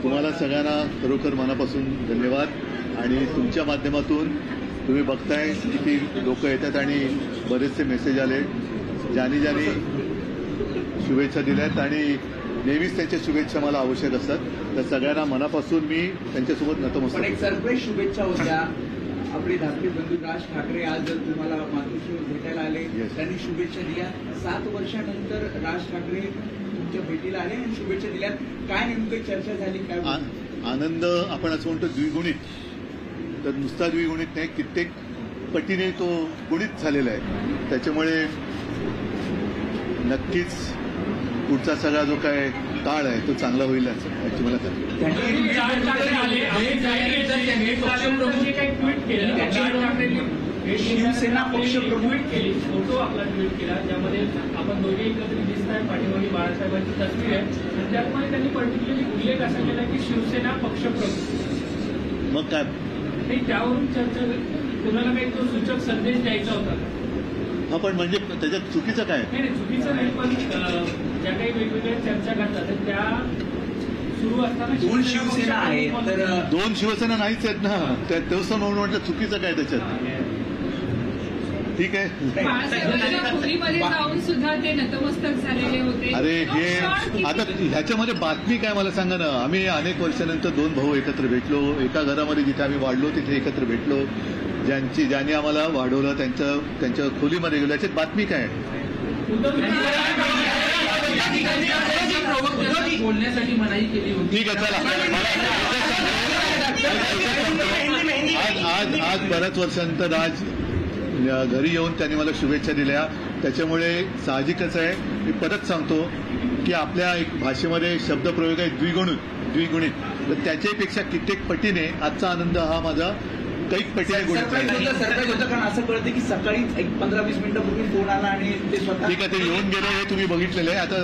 तुम्हाला सगळ्यांना खरोखर मनापासून धन्यवाद. आणि तुमच्या माध्यमातून तुम्ही बघताय किती लोक येतात आणि बरेचसे मेसेज आले, ज्यांनी शुभेच्छा दिल्यात आणि नेहमीच त्यांच्या शुभेच्छा मला आवश्यक असतात. तर सगळ्यांना मनापासून मी त्यांच्यासोबत नतमस्तक. एक सरप्राईज शुभेच्छा होत्या. आपले धाकटे बंधू राज ठाकरे आज तुम्हाला मातोश्रीवर भेटायला आले. त्यांनी शुभेच्छा दिल्या. 7 वर्षानंतर राज ठाकरे तुमच्या भेटीला आले आणि शुभेच्छा दिल्या. काय नेमकं चर्चा झाली? काय आनंद आपण असं म्हणतो द्विगुणित, तर नुसता द्विगुणित नाही, कित्येक पटीने तो गुणित झालेला आहे. त्याच्यामुळे नक्कीच पुढचा सगळा जो काय काळ आहे तो चांगला होईल याची मला शिवसेना पक्षप्रमुख केली, फोटो आपला ट्विट केला, ज्यामध्ये आपण दोघे एकत्रित दिसत आहे. पाठीमागे बाळासाहेबांची तस्वीर आहे आणि त्यामध्ये त्यांनी पर्टिक्युलरली उल्लेख असा केला की शिवसेना पक्षप्रमुख. मग काय नाही, त्यावरून चर्चा कुणाला काही तो सूचक संदेश द्यायचा होता. हा, पण म्हणजे त्याच्यात चुकीचं काय? नाही, चुकीचं नाही, पण ज्या काही वेगवेगळ्या चर्चा घडतात त्या सुरू असताना 2 शिवसेना आहेत, तर 2 शिवसेना नाहीच आहेत ना. तेव्हा म्हणून म्हटलं चुकीचं काय त्याच्यात? ठीक आहे. खोलीमध्ये जाऊन सुद्धा ते नतमस्तक झालेले होते. अरे हे आता ह्याच्यामध्ये बातमी काय मला सांगा ना. आम्ही अनेक वर्षानंतर 2 भाऊ एकत्र भेटलो, एका घरामध्ये जिथे आम्ही वाढलो तिथे एकत्र भेटलो. ज्यांनी आम्हाला वाढवलं त्यांच्या खोलीमध्ये गेलो, याच्यात बातमी काय? बोलण्यासाठी मनाई केली होती. ठीक आहे, चला. आज बऱ्याच वर्षानंतर आज घरी येऊन त्यांनी मला शुभेच्छा दिल्या. त्याच्यामुळे साहजिकच आहे, मी परत सांगतो की आपल्या एक भाषेमध्ये शब्दप्रयोग आहे द्विगुणित, तर त्याच्यापेक्षा कित्येक पटीने आजचा आनंद हा माझा कैक पटीने गुणित झाला. सरप्राईज होतं, कारण असं कळतं की सकाळीच 15-20 मिनिटापूर्वी फोन आला आणि ते स्वतः. ठीक आहे, ते येऊन गेले हे तुम्ही बघितलेलं आहे. आता